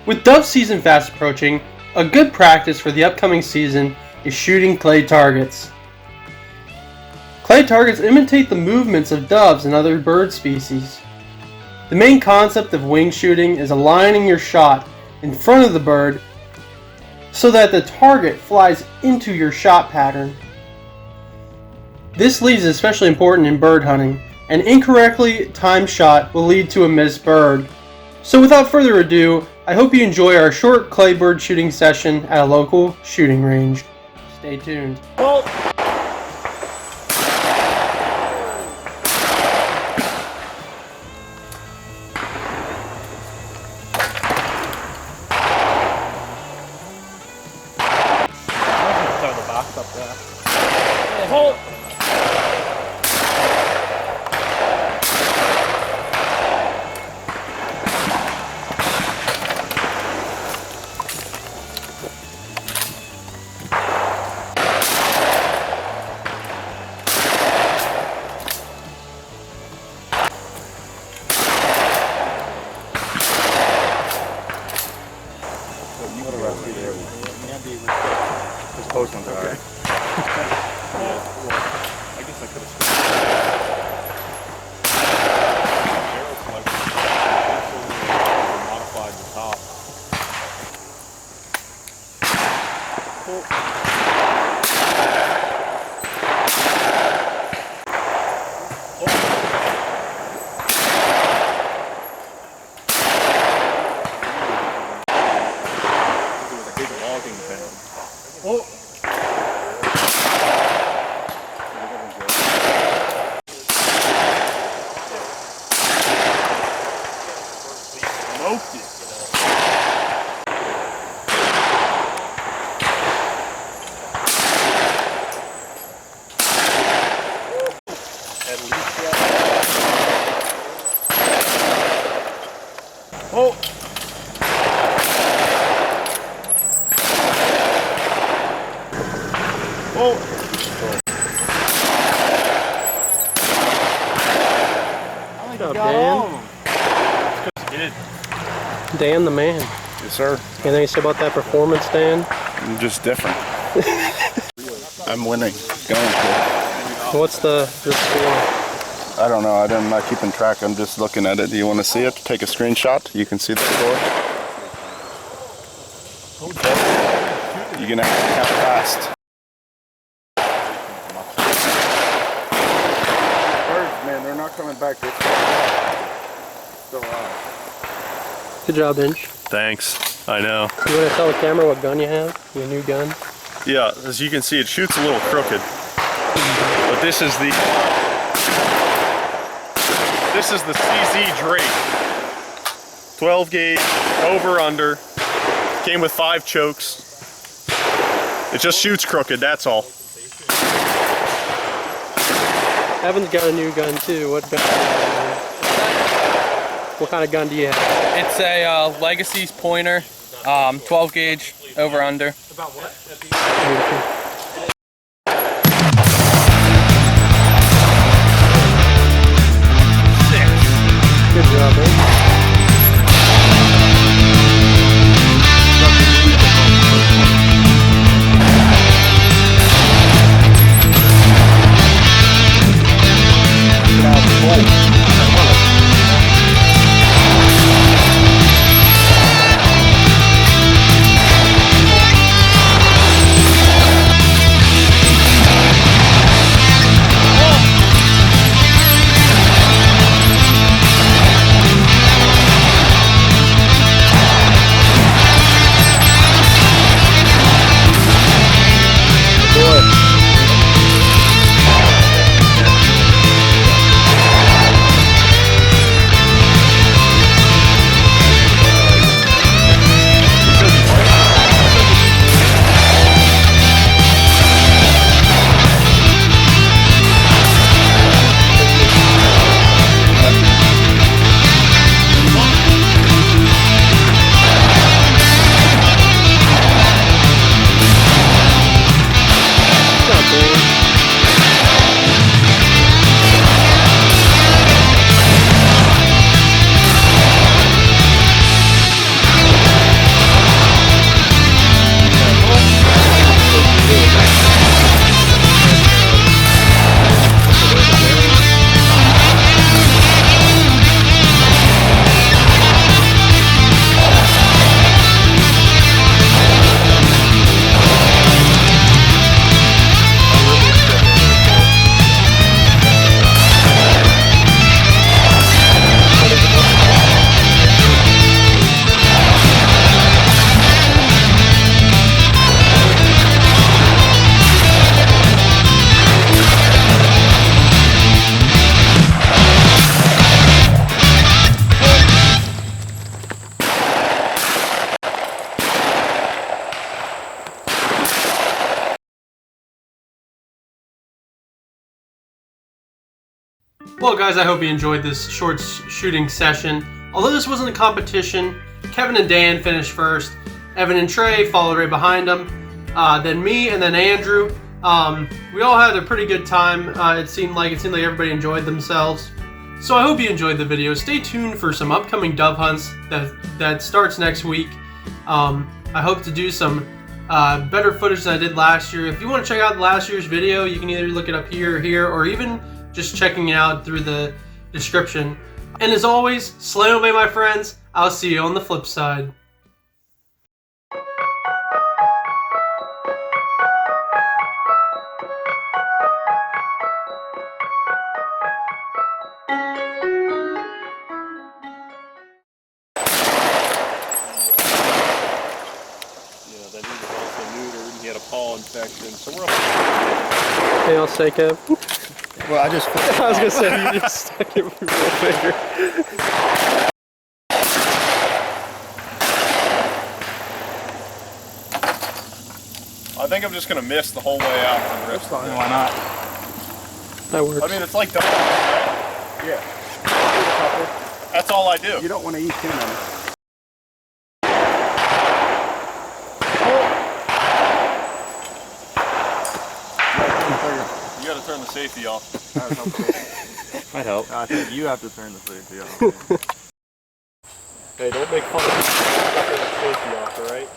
With dove season fast approaching, a good practice for the upcoming season is shooting clay targets. Clay targets imitate the movements of doves and other bird species. The main concept of wing shooting is aligning your shot in front of the bird so that the target flies into your shot pattern. This lead is especially important in bird hunting. An incorrectly timed shot will lead to a missed bird. So without further ado, I hope you enjoy our short clay bird shooting session at a local shooting range. Stay tuned. Well, throw the box up there. Hold. This post one's okay. I guess I could have modified the top. Oh. Smoked it. At least oh. Oh. Good job, Dan. Dan the man. Yes, sir. Anything to say about that performance, Dan? I'm just different. I'm winning. Going for What's the score? I don't know. I'm not keeping track. I'm just looking at it. Do you want to see it? Take a screenshot. You can see the score. You're going to have to count fast. Birds, man, they're not coming back. They're still alive. Good job, Inch. Thanks. I know. You want to tell the camera what gun you have? Your new gun? Yeah, as you can see, it shoots a little crooked. But this is the CZ Drake. 12 gauge, over under. Came with 5 chokes. It just shoots crooked, that's all. Evan's got a new gun too. What gun? What kind of gun do you have? It's a Legacy's pointer, 12 gauge, over under. Beautiful. Good job, man. Well, guys, I hope you enjoyed this short shooting session. Although this wasn't a competition, Kevin and Dan finished first. Evan and Trey followed right behind them. Then me and then Andrew. We all had a pretty good time. It seemed like everybody enjoyed themselves. So I hope you enjoyed the video. Stay tuned for some upcoming dove hunts that starts next week. I hope to do some better footage than I did last year. If you want to check out last year's video, you can either look it up here, or even just checking it out through the description. And as always, slay away, my friends. I'll see you on the flip side. That he was also neutered and he had a paw infection. So we're up. Hey, I'll say, Kev. Well, I just. I was gonna say you just stuck it with your finger. I think I'm just gonna miss the whole way out from the rest. Why not? That works. I mean, it's like double. Yeah. That's all I do. You don't want to eat too many. You gotta turn the safety off. Might help. I think you have to turn the safety off. Hey, don't make fun of me. Safety off, alright?